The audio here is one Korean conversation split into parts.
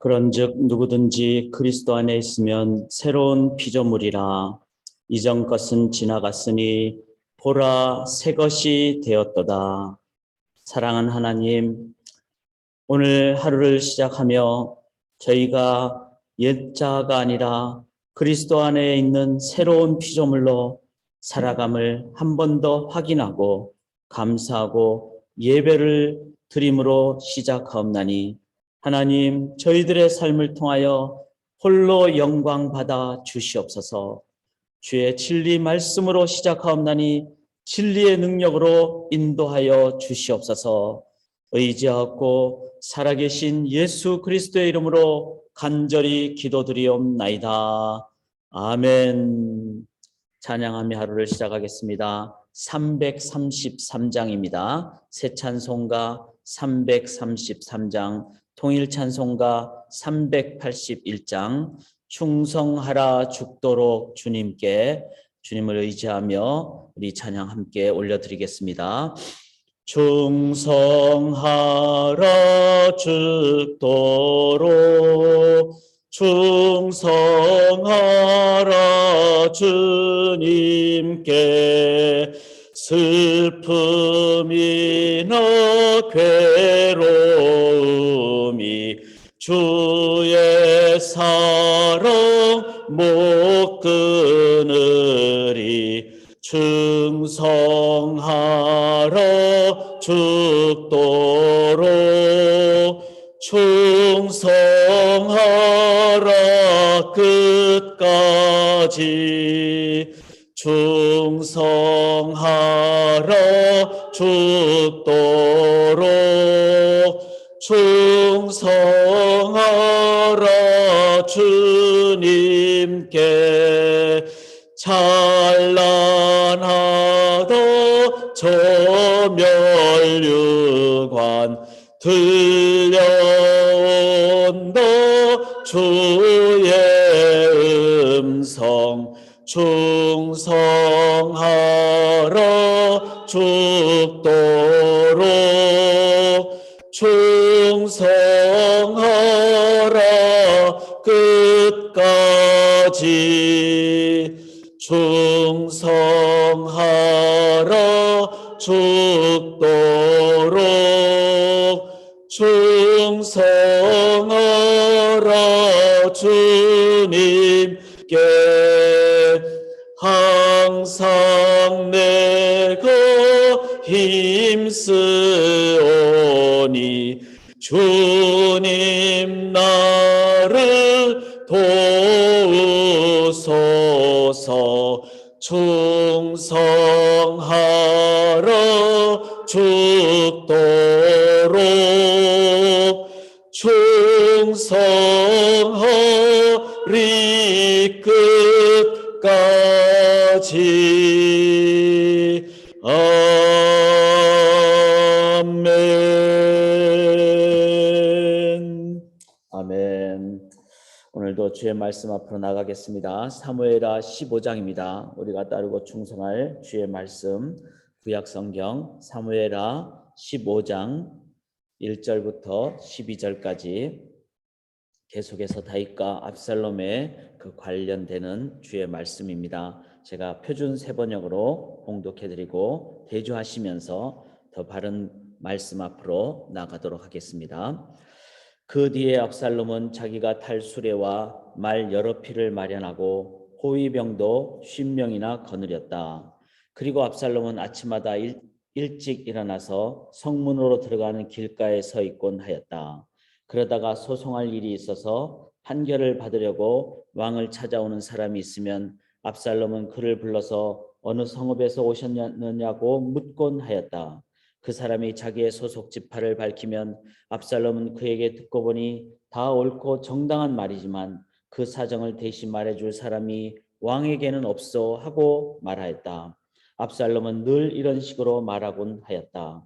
그런즉 누구든지 그리스도 안에 있으면 새로운 피조물이라. 이전 것은 지나갔으니 보라 새 것이 되었도다. 사랑하는 하나님, 오늘 하루를 시작하며 저희가 옛자가 아니라 그리스도 안에 있는 새로운 피조물로 살아감을 한 번 더 확인하고 감사하고 예배를 드림으로 시작하옵나니, 하나님, 저희들의 삶을 통하여 홀로 영광 받아 주시옵소서. 주의 진리 말씀으로 시작하옵나니 진리의 능력으로 인도하여 주시옵소서. 의지하고 살아계신 예수 그리스도의 이름으로 간절히 기도드리옵나이다. 아멘. 찬양하며 하루를 시작하겠습니다. 333장입니다. 새 찬송가 333장, 통일 찬송가 381장, 충성하라 죽도록 주님께, 주님을 의지하며 우리 찬양 함께 올려드리겠습니다. 충성하라 죽도록, 충성하라 주님께, 슬픔이나 괴로움이 주의 사랑 못 끊으리. 충성하라 죽도록, 충성하라 끝까지. 충성하라 죽도록, 충성하라 주님께. 찬란하다 저 멸류관 들려온다 주의 음성. 충성하라 죽도록, 충성하라 끝까지. 충성하라 죽도록, 충성하라 주님께. 항상 내가 힘쓰오니 주님 나를 도우소서. 충성하라 죽도록, 충성하리 끝까지. 아멘. 아멘. 오늘도 주의 말씀 앞으로 나가겠습니다. 사무엘하 15장입니다. 우리가 따르고 충성할 주의 말씀, 구약성경 사무엘하 15장 1절부터 12절까지 계속해서 다윗과 압살롬의 그 관련되는 주의 말씀입니다. 제가 표준 세번역으로 봉독해드리고 대주하시면서 더 바른 말씀 앞으로 나가도록 하겠습니다. 그 뒤에 압살롬은 자기가 탈 수레와 말 여러匹를 마련하고 호위병도 50명이나 거느렸다. 그리고 압살롬은 아침마다 일찍 일어나서 성문으로 들어가는 길가에 서 있곤 하였다. 그러다가 소송할 일이 있어서 판결을 받으려고 왕을 찾아오는 사람이 있으면 압살롬은 그를 불러서 어느 성읍에서 오셨느냐고 묻곤 하였다. 그 사람이 자기의 소속 지파를 밝히면 압살롬은 그에게 듣고 보니 다 옳고 정당한 말이지만 그 사정을 대신 말해줄 사람이 왕에게는 없어 하고 말하였다. 압살롬은 늘 이런 식으로 말하곤 하였다.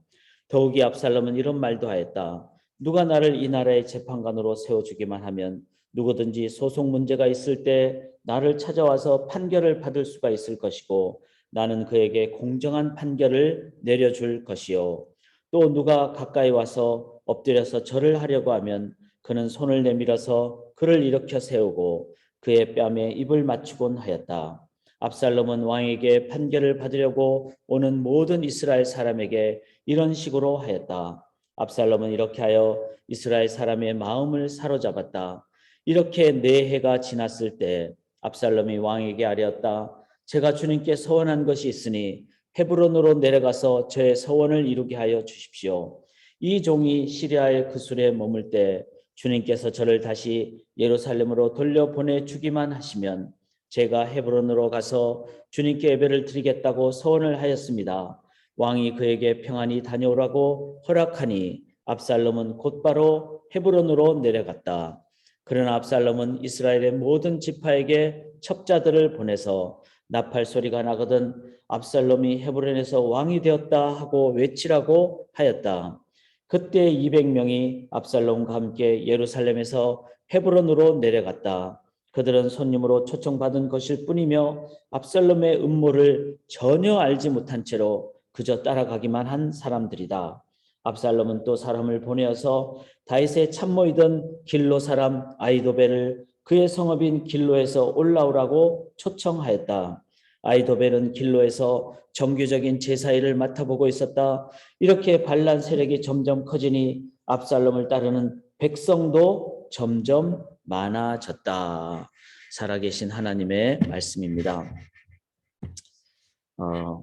더욱이 압살롬은 이런 말도 하였다. 누가 나를 이 나라의 재판관으로 세워주기만 하면 누구든지 소송 문제가 있을 때 나를 찾아와서 판결을 받을 수가 있을 것이고 나는 그에게 공정한 판결을 내려줄 것이요. 또 누가 가까이 와서 엎드려서 절을 하려고 하면 그는 손을 내밀어서 그를 일으켜 세우고 그의 뺨에 입을 맞추곤 하였다. 압살롬은 왕에게 판결을 받으려고 오는 모든 이스라엘 사람에게 이런 식으로 하였다. 압살롬은 이렇게 하여 이스라엘 사람의 마음을 사로잡았다. 이렇게 4해가 지났을 때 압살롬이 왕에게 아뢰었다. 제가 주님께 서원한 것이 있으니 헤브론으로 내려가서 저의 서원을 이루게 하여 주십시오. 이 종이 시리아의 그술에 머물 때 주님께서 저를 다시 예루살렘으로 돌려보내 주기만 하시면 제가 헤브론으로 가서 주님께 예배를 드리겠다고 서원을 하였습니다. 왕이 그에게 평안히 다녀오라고 허락하니 압살롬은 곧바로 헤브론으로 내려갔다. 그러나 압살롬은 이스라엘의 모든 지파에게 첩자들을 보내서 나팔 소리가 나거든 압살롬이 헤브론에서 왕이 되었다 하고 외치라고 하였다. 그때 200명이 압살롬과 함께 예루살렘에서 헤브론으로 내려갔다. 그들은 손님으로 초청받은 것일 뿐이며 압살롬의 음모를 전혀 알지 못한 채로 그저 따라가기만 한 사람들이다. 압살롬은 또 사람을 보내어서 다윗의 참모이던 길로 사람 아히도벨을 그의 성읍인 길로에서 올라오라고 초청하였다. 아히도벨은 길로에서 정규적인 제사일을 맡아보고 있었다. 이렇게 반란 세력이 점점 커지니 압살롬을 따르는 백성도 점점 많아졌다. 살아계신 하나님의 말씀입니다.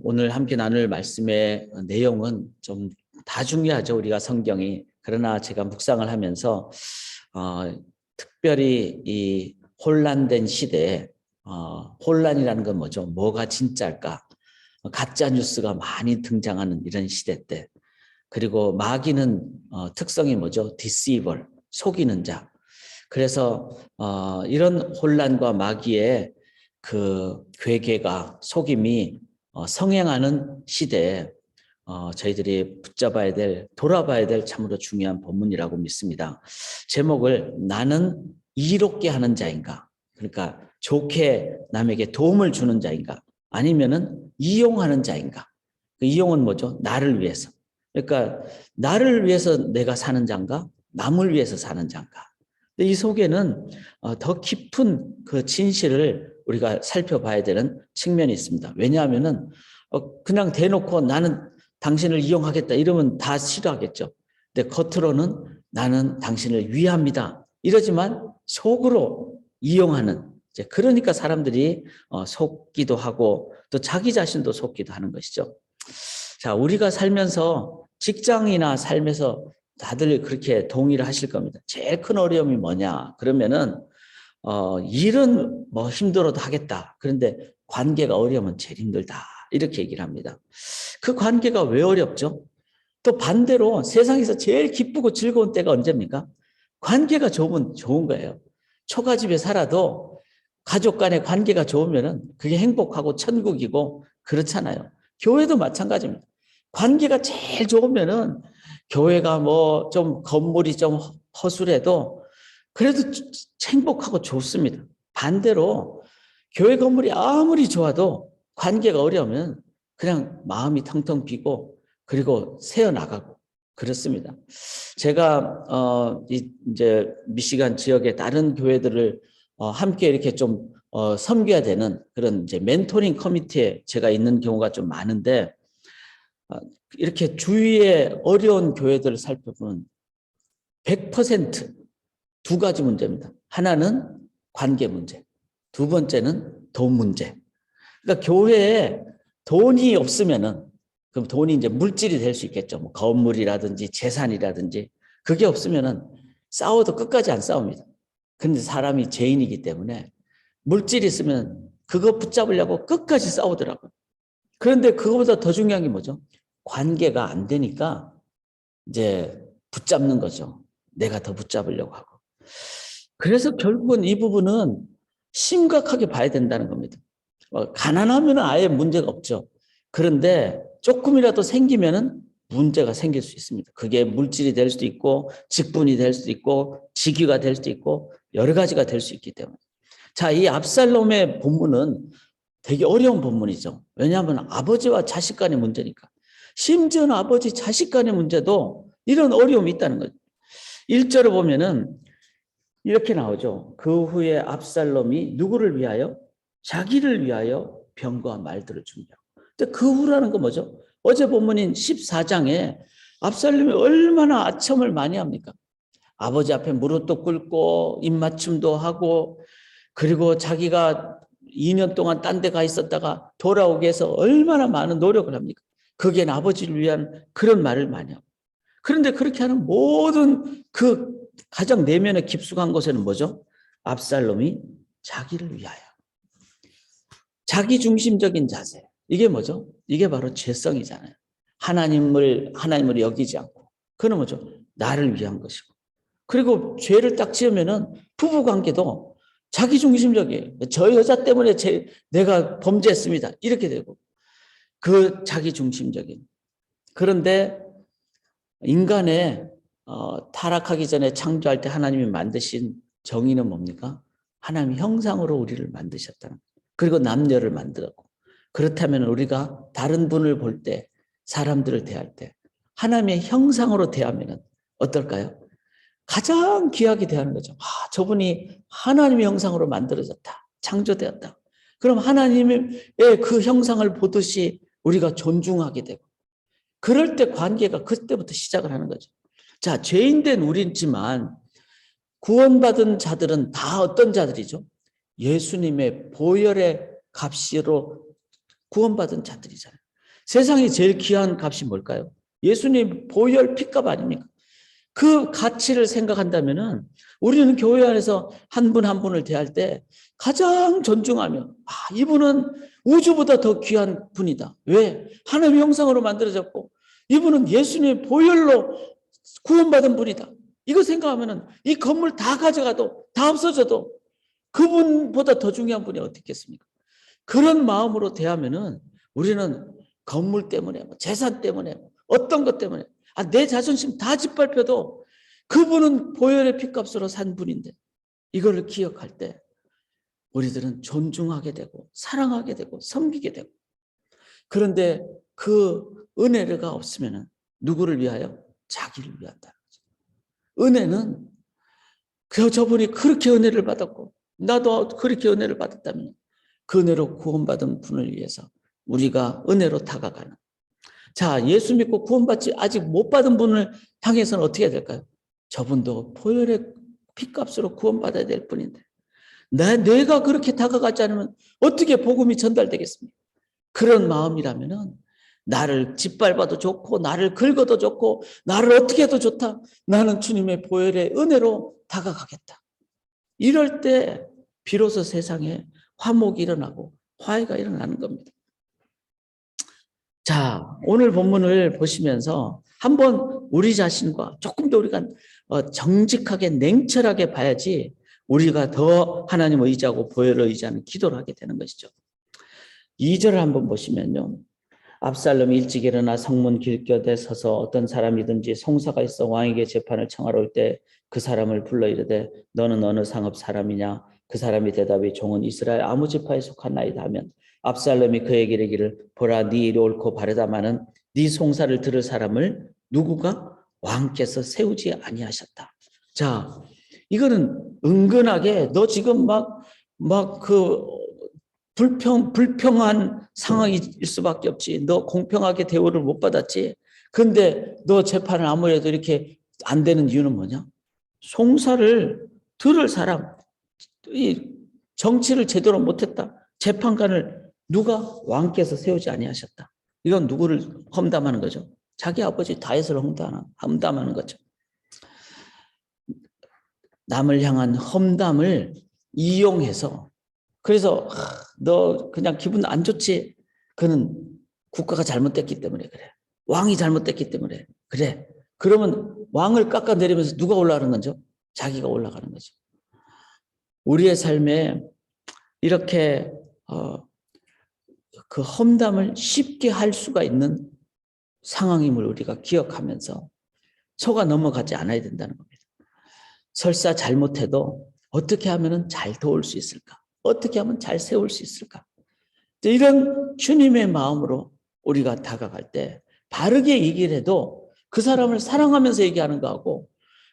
오늘 함께 나눌 말씀의 내용은 좀 다 중요하죠. 우리가 성경이. 그러나 제가 묵상을 하면서 특별히 이 혼란된 시대에 혼란이라는 건 뭐죠? 뭐가 진짜일까? 가짜 뉴스가 많이 등장하는 이런 시대 때, 그리고 마귀는 특성이 뭐죠? deceiver, 속이는 자. 그래서 이런 혼란과 마귀의 그 괴계가 속임이 성행하는 시대에 저희들이 붙잡아야 될, 돌아봐야 될 참으로 중요한 본문이라고 믿습니다. 제목을 나는 이롭게 하는 자인가? 그러니까 좋게 남에게 도움을 주는 자인가? 아니면은 이용하는 자인가? 그 이용은 뭐죠? 나를 위해서. 그러니까 나를 위해서 내가 사는 자인가? 남을 위해서 사는 자인가? 근데 이 속에는 더 깊은 그 진실을 우리가 살펴봐야 되는 측면이 있습니다. 왜냐하면은 그냥 대놓고 나는 당신을 이용하겠다 이러면 다 싫어하겠죠. 근데 겉으로는 나는 당신을 위합니다 이러지만 속으로 이용하는, 이제 그러니까 사람들이 속기도 하고 또 자기 자신도 속기도 하는 것이죠. 자, 우리가 살면서 직장이나 삶에서 다들 그렇게 동의를 하실 겁니다. 제일 큰 어려움이 뭐냐? 그러면은 일은 뭐 힘들어도 하겠다. 그런데 관계가 어려우면 제일 힘들다. 이렇게 얘기를 합니다. 그 관계가 왜 어렵죠? 또 반대로 세상에서 제일 기쁘고 즐거운 때가 언제입니까? 관계가 좋으면 좋은 거예요. 초가집에 살아도 가족 간의 관계가 좋으면 그게 행복하고 천국이고 그렇잖아요. 교회도 마찬가지입니다. 관계가 제일 좋으면은 교회가 뭐 좀 건물이 좀 허술해도 그래도 행복하고 좋습니다. 반대로 교회 건물이 아무리 좋아도 관계가 어려우면 그냥 마음이 텅텅 비고 그리고 새어나가고 그렇습니다. 제가 이제 미시간 지역의 다른 교회들을 함께 이렇게 좀 섬겨야 되는 그런 이제 멘토링 커미티에 제가 있는 경우가 좀 많은데, 이렇게 주위에 어려운 교회들을 살펴보면 100%두 가지 문제입니다. 하나는 관계 문제, 두 번째는 돈 문제. 그러니까 교회에 돈이 없으면은, 그럼 돈이 이제 물질이 될 수 있겠죠. 뭐 건물이라든지 재산이라든지. 그게 없으면은 싸워도 끝까지 안 싸웁니다. 그런데 사람이 죄인이기 때문에 물질이 있으면 그거 붙잡으려고 끝까지 싸우더라고요. 그런데 그거보다 더 중요한 게 뭐죠? 관계가 안 되니까 이제 붙잡는 거죠. 내가 더 붙잡으려고 하고. 그래서 결국은 이 부분은 심각하게 봐야 된다는 겁니다. 가난하면 아예 문제가 없죠. 그런데 조금이라도 생기면은 문제가 생길 수 있습니다. 그게 물질이 될 수도 있고 직분이 될 수도 있고 직위가 될 수도 있고 여러 가지가 될 수 있기 때문에. 자, 이 압살롬의 본문은 되게 어려운 본문이죠. 왜냐하면 아버지와 자식 간의 문제니까. 심지어는 아버지 자식 간의 문제도 이런 어려움이 있다는 거죠. 1절을 보면은 이렇게 나오죠. 그 후에 압살롬이 누구를 위하여? 자기를 위하여 병과 말들을 준비하고. 근데 그 후라는 건 뭐죠? 어제 본문인 14장에 압살롬이 얼마나 아첨을 많이 합니까? 아버지 앞에 무릎도 꿇고 입맞춤도 하고, 그리고 자기가 2년 동안 딴 데 가 있었다가 돌아오게 해서 얼마나 많은 노력을 합니까? 그게 아버지를 위한 그런 말을 많이 하고. 그런데 그렇게 하는 모든 그 가장 내면에 깊숙한 곳에는 뭐죠? 압살롬이 자기를 위하여. 자기 중심적인 자세. 이게 뭐죠? 이게 바로 죄성이잖아요. 하나님을 여기지 않고. 그건 뭐죠? 나를 위한 것이고. 그리고 죄를 딱 지으면은 부부 관계도 자기 중심적이에요. 저 여자 때문에 내가 범죄했습니다. 이렇게 되고. 그 자기 중심적인. 그런데 인간의 타락하기 전에 창조할 때 하나님이 만드신 정의는 뭡니까? 하나님 형상으로 우리를 만드셨다는 거예요. 그리고 남녀를 만들었고. 그렇다면 우리가 다른 분을 볼 때, 사람들을 대할 때 하나님의 형상으로 대하면 어떨까요? 가장 귀하게 대하는 거죠. 저분이 하나님의 형상으로 만들어졌다. 창조되었다. 그럼 하나님의 그 형상을 보듯이 우리가 존중하게 되고, 그럴 때 관계가 그때부터 시작을 하는 거죠. 자, 죄인된 우리지만 구원받은 자들은 다 어떤 자들이죠? 예수님의 보혈의 값으로 구원받은 자들이잖아요. 세상에 제일 귀한 값이 뭘까요? 예수님 보혈 피값 아닙니까? 그 가치를 생각한다면은 우리는 교회 안에서 한 분 한 분을 대할 때 가장 존중하며, 이분은 우주보다 더 귀한 분이다. 왜? 하나님의 형상으로 만들어졌고 이분은 예수님의 보혈로 구원받은 분이다. 이거 생각하면은 이 건물 다 가져가도 다 없어져도 그분보다 더 중요한 분이 어디 있겠습니까? 그런 마음으로 대하면은 우리는 건물 때문에, 재산 때문에, 어떤 것 때문에, 내 자존심 다 짓밟혀도 그분은 보혈의 피값으로 산 분인데, 이걸 기억할 때 우리들은 존중하게 되고 사랑하게 되고 섬기게 되고. 그런데 그 은혜가 없으면 누구를 위하여? 자기를 위한다는 거죠. 은혜는 저분이 그렇게 은혜를 받았고 나도 그렇게 은혜를 받았다면 그 은혜로 구원받은 분을 위해서 우리가 은혜로 다가가는. 자, 예수 믿고 구원받지 아직 못 받은 분을 향해서는 어떻게 해야 될까요? 저분도 보혈의 피값으로 구원받아야 될 뿐인데 내가 그렇게 다가가지 않으면 어떻게 복음이 전달되겠습니까? 그런 마음이라면은 나를 짓밟아도 좋고 나를 긁어도 좋고 나를 어떻게 해도 좋다. 나는 주님의 보혈의 은혜로 다가가겠다. 이럴 때 비로소 세상에 화목이 일어나고 화해가 일어나는 겁니다. 자, 오늘 본문을 보시면서 한번 우리 자신과 조금 더 우리가 정직하게 냉철하게 봐야지 우리가 더 하나님을 의지하고 보혈을 의지하는 기도를 하게 되는 것이죠. 2절을 한번 보시면요. 압살롬이 일찍 일어나 성문 길곁에 서서 어떤 사람이든지 송사가 있어 왕에게 재판을 청하러 올 때 그 사람을 불러 이르되 너는 어느 상업 사람이냐? 그 사람이 대답이 종은 이스라엘 아무 지파에 속한 나이다 하면 압살롬이 그에게 이르기를 보라 네 일이 옳고 바르다마는 네 송사를 들을 사람을 누구가? 왕께서 세우지 아니하셨다. 자, 이거는 은근하게 너 지금 막그 불평한 상황일 수밖에 없지. 너 공평하게 대우를 못 받았지. 근데 너 재판을 아무래도 이렇게 안 되는 이유는 뭐냐? 송사를 들을 사람, 이 정치를 제대로 못했다. 재판관을 누가? 왕께서 세우지 아니하셨다. 이건 누구를 험담하는 거죠? 자기 아버지 다윗을 험담하는 거죠. 남을 향한 험담을 이용해서, 그래서 너 그냥 기분 안 좋지? 그는 국가가 잘못됐기 때문에 그래. 왕이 잘못됐기 때문에 그래. 그러면 왕을 깎아내리면서 누가 올라가는 거죠? 자기가 올라가는 거죠. 우리의 삶에 이렇게 그 험담을 쉽게 할 수가 있는 상황임을 우리가 기억하면서 속아 넘어가지 않아야 된다는 겁니다. 설사 잘못해도 어떻게 하면 잘 도울 수 있을까? 어떻게 하면 잘 세울 수 있을까? 이런 주님의 마음으로 우리가 다가갈 때 바르게 얘기를 해도 그 사람을 사랑하면서 얘기하는 거하고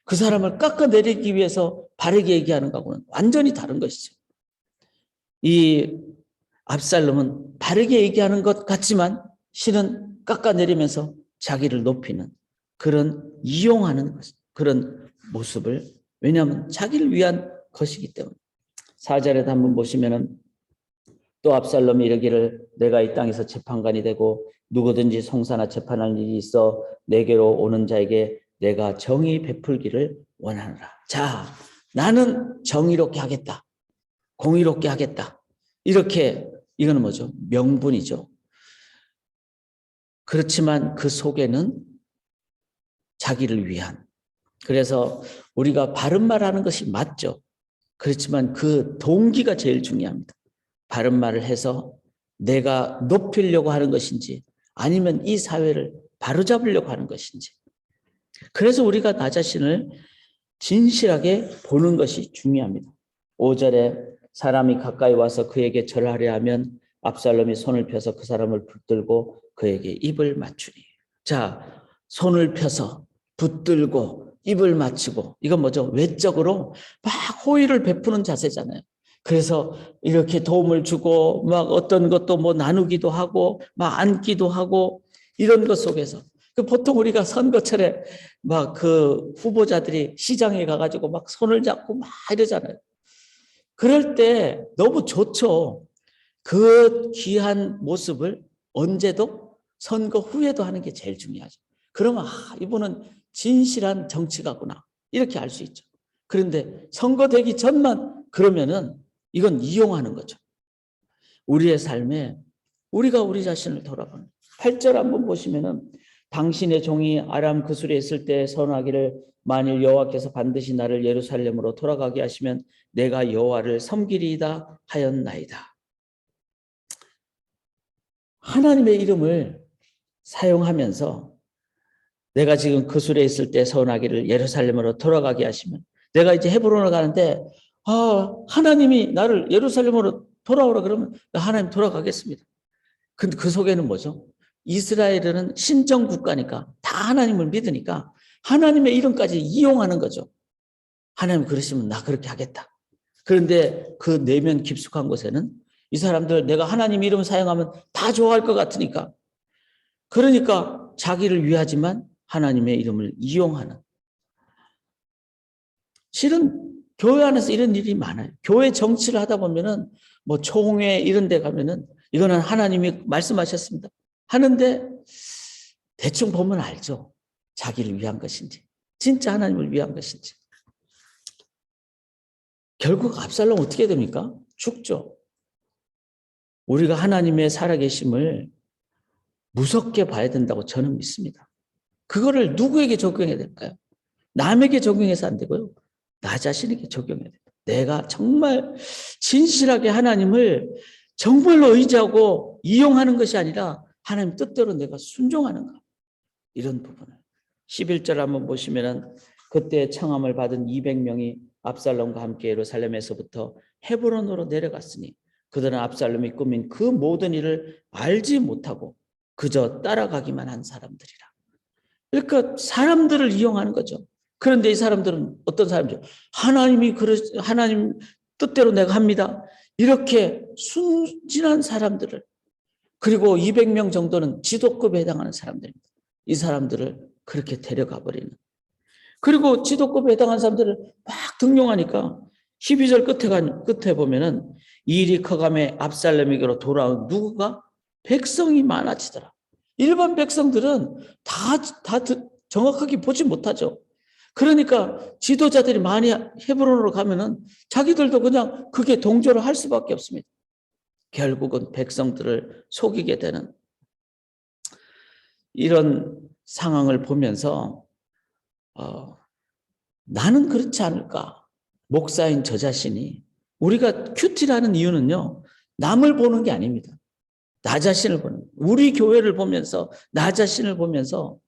그 사람을 깎아내리기 위해서 바르게 얘기하는 거하고는 완전히 다른 것이죠. 이 압살롬은 바르게 얘기하는 것 같지만 실은 깎아내리면서 자기를 높이는 그런 이용하는 것, 그런 모습을, 왜냐하면 자기를 위한 것이기 때문에. 4절에도 한번 보시면은 또 압살롬이 이르기를 내가 이 땅에서 재판관이 되고 누구든지 송사나 재판할 일이 있어 내게로 오는 자에게 내가 정의 베풀기를 원하노라. 자, 나는 정의롭게 하겠다. 공의롭게 하겠다. 이렇게, 이거는 뭐죠? 명분이죠. 그렇지만 그 속에는 자기를 위한. 그래서 우리가 바른 말하는 것이 맞죠. 그렇지만 그 동기가 제일 중요합니다. 바른 말을 해서 내가 높이려고 하는 것인지 아니면 이 사회를 바로잡으려고 하는 것인지. 그래서 우리가 나 자신을 진실하게 보는 것이 중요합니다. 5절에 사람이 가까이 와서 그에게 절하려 하면 압살롬이 손을 펴서 그 사람을 붙들고 그에게 입을 맞추니. 자, 손을 펴서 붙들고 입을 맞추고, 이건 뭐죠? 외적으로 막 호의를 베푸는 자세잖아요. 그래서 이렇게 도움을 주고 막 어떤 것도 뭐 나누기도 하고 막 안기도 하고 이런 것 속에서, 보통 우리가 선거철에 막 그 후보자들이 시장에 가가지고 막 손을 잡고 막 이러잖아요. 그럴 때 너무 좋죠. 그 귀한 모습을 언제도 선거 후에도 하는 게 제일 중요하죠. 그러면 이분은 진실한 정치가구나 이렇게 알 수 있죠. 그런데 선거되기 전만 그러면은 이건 이용하는 거죠. 우리의 삶에 우리가 우리 자신을 돌아보는. 8절 한번 보시면은 당신의 종이 아람 그술에 있을 때 선하기를 만일 여호와께서 반드시 나를 예루살렘으로 돌아가게 하시면 내가 여호와를 섬기리이다 하였나이다. 하나님의 이름을 사용하면서 내가 지금 그술에 있을 때 선하기를 예루살렘으로 돌아가게 하시면, 내가 이제 헤브론을 가는데 하나님이 나를 예루살렘으로 돌아오라 그러면 나 하나님 돌아가겠습니다. 근데 그 속에는 뭐죠? 이스라엘은 신정 국가니까 다 하나님을 믿으니까 하나님의 이름까지 이용하는 거죠. 하나님 그러시면 나 그렇게 하겠다. 그런데 그 내면 깊숙한 곳에는 이 사람들 내가 하나님 이름 사용하면 다 좋아할 것 같으니까, 그러니까 자기를 위하지만 하나님의 이름을 이용하는. 실은 교회 안에서 이런 일이 많아요. 교회 정치를 하다 보면은 뭐 총회 이런 데 가면은 이거는 하나님이 말씀하셨습니다 하는데 대충 보면 알죠. 자기를 위한 것인지 진짜 하나님을 위한 것인지. 결국 압살롬 어떻게 됩니까? 죽죠. 우리가 하나님의 살아계심을 무섭게 봐야 된다고 저는 믿습니다. 그거를 누구에게 적용해야 될까요? 남에게 적용해서 안 되고요. 나 자신에게 적용해야 됩니다. 내가 정말 진실하게 하나님을 정말로 의지하고 이용하는 것이 아니라 하나님 뜻대로 내가 순종하는가. 이런 부분을. 11절 한번 보시면은 그때 청함을 받은 200명이 압살롬과 함께 예루살렘에서부터 헤브론으로 내려갔으니 그들은 압살롬이 꾸민 그 모든 일을 알지 못하고 그저 따라가기만 한 사람들이라. 그러니까 사람들을 이용하는 거죠. 그런데 이 사람들은 어떤 사람이죠? 하나님 뜻대로 내가 합니다. 이렇게 순진한 사람들을, 그리고 200명 정도는 지도급에 해당하는 사람들입니다. 이 사람들을 그렇게 데려가 버리는. 그리고 지도급에 해당하는 사람들을 막 등용하니까 12절 끝에 보면은 이 일이 커감에 압살롬에게로 돌아온 누구가? 백성이 많아지더라. 일반 백성들은 다 정확하게 보지 못하죠. 그러니까 지도자들이 많이 헤브론으로 가면은 자기들도 그냥 그게 동조를 할 수밖에 없습니다. 결국은 백성들을 속이게 되는 이런 상황을 보면서 나는 그렇지 않을까? 목사인 저 자신이, 우리가 큐티라는 이유는요, 남을 보는 게 아닙니다. 나 자신을 보는, 우리 교회를 보면서 나 자신을 보면서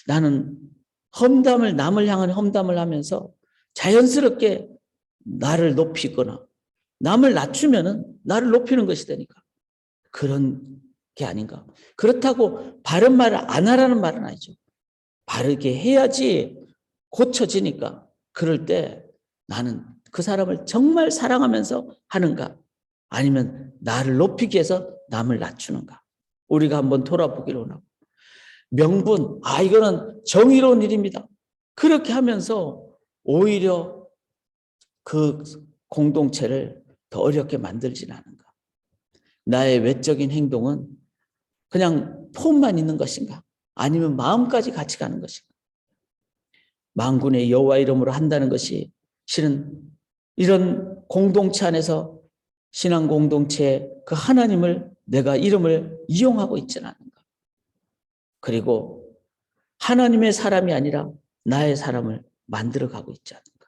나는 남을 향한 험담을 하면서 자연스럽게 나를 높이거나 남을 낮추면은 나를 높이는 것이 되니까 그런 게 아닌가. 그렇다고 바른 말을 안 하라는 말은 아니죠. 바르게 해야지 고쳐지니까 그럴 때 나는 그 사람을 정말 사랑하면서 하는가? 아니면 나를 높이기 위해서 남을 낮추는가? 우리가 한번 돌아보기를 원하고. 명분, 이거는 정의로운 일입니다. 그렇게 하면서 오히려 그 공동체를 더 어렵게 만들진 않은가? 나의 외적인 행동은 그냥 폼만 있는 것인가? 아니면 마음까지 같이 가는 것인가? 만군의 여호와 이름으로 한다는 것이 실은 이런 공동체 안에서 신앙 공동체의 그 하나님을 내가 이름을 이용하고 있지는 않은가? 그리고 하나님의 사람이 아니라 나의 사람을 만들어가고 있지 않은가?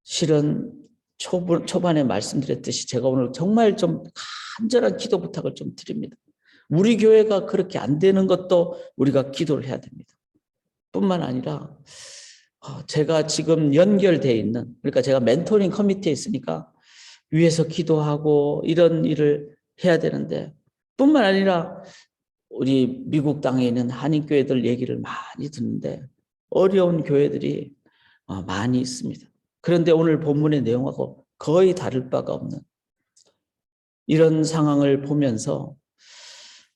실은 초반에 말씀드렸듯이 제가 오늘 정말 좀 간절한 기도 부탁을 좀 드립니다. 우리 교회가 그렇게 안 되는 것도 우리가 기도를 해야 됩니다. 뿐만 아니라 제가 지금 연결되어 있는, 그러니까 제가 멘토링 커미티에 있으니까 위에서 기도하고 이런 일을 해야 되는데, 뿐만 아니라 우리 미국 땅에 있는 한인교회들 얘기를 많이 듣는데 어려운 교회들이 많이 있습니다. 그런데 오늘 본문의 내용하고 거의 다를 바가 없는 이런 상황을 보면서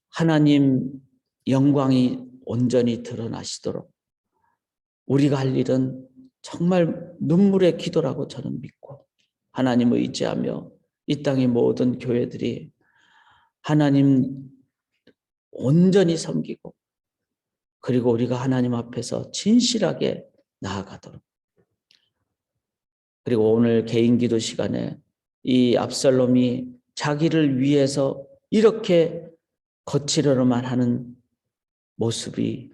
하나님 영광이 온전히 드러나시도록 우리가 할 일은 정말 눈물의 기도라고 저는 믿고 하나님을 의지하며 이 땅의 모든 교회들이 하나님 온전히 섬기고 그리고 우리가 하나님 앞에서 진실하게 나아가도록. 그리고 오늘 개인 기도 시간에 이 압살롬이 자기를 위해서 이렇게 거칠어만 하는 모습이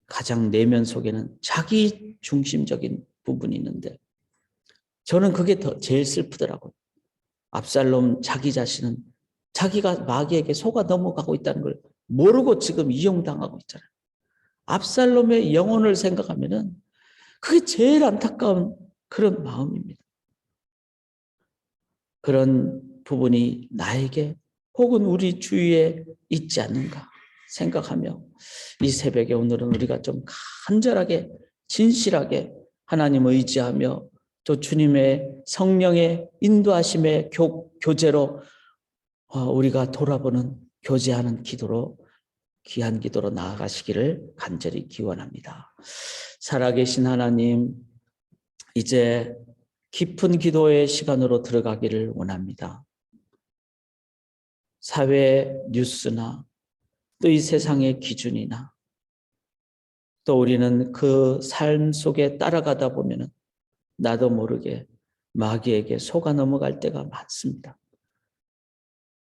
가장 내면 속에는 자기 중심적인 부분이 있는데 저는 그게 제일 슬프더라고요. 압살롬 자기 자신은 자기가 마귀에게 속아 넘어가고 있다는 걸 모르고 지금 이용당하고 있잖아요. 압살롬의 영혼을 생각하면은 그게 제일 안타까운 그런 마음입니다. 그런 부분이 나에게 혹은 우리 주위에 있지 않는가 생각하며 이 새벽에 오늘은 우리가 좀 간절하게 진실하게 하나님 의지하며 또 주님의 성령의 인도하심의 교제로 우리가 돌아보는 교제하는 기도로 귀한 기도로 나아가시기를 간절히 기원합니다. 살아계신 하나님, 이제 깊은 기도의 시간으로 들어가기를 원합니다. 사회 뉴스나 또 이 세상의 기준이나 또 우리는 그 삶 속에 따라가다 보면 나도 모르게 마귀에게 속아 넘어갈 때가 많습니다.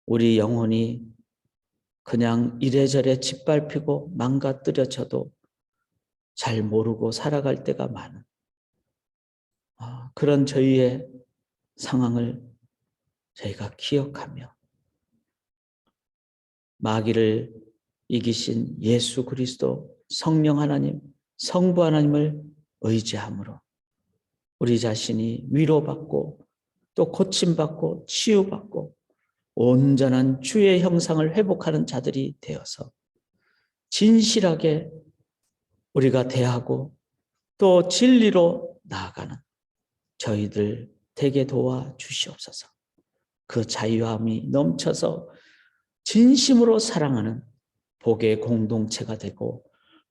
우리 영혼이 그냥 이래저래 짓밟히고 망가뜨려져도 잘 모르고 살아갈 때가 많은 그런 저희의 상황을 저희가 기억하며 마귀를 이기신 예수 그리스도 성령 하나님, 성부 하나님을 의지함으로 우리 자신이 위로받고 또 고침받고 치유받고 온전한 주의 형상을 회복하는 자들이 되어서 진실하게 우리가 대하고 또 진리로 나아가는 저희들 되게 도와 주시옵소서. 그 자유함이 넘쳐서 진심으로 사랑하는 복의 공동체가 되고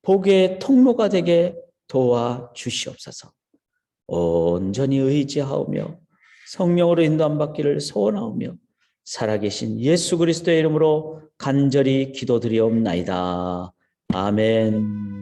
복의 통로가 되게 도와 주시옵소서. 온전히 의지하오며 성령으로 인도함 받기를 소원하오며 살아계신 예수 그리스도의 이름으로 간절히 기도드리옵나이다. 아멘.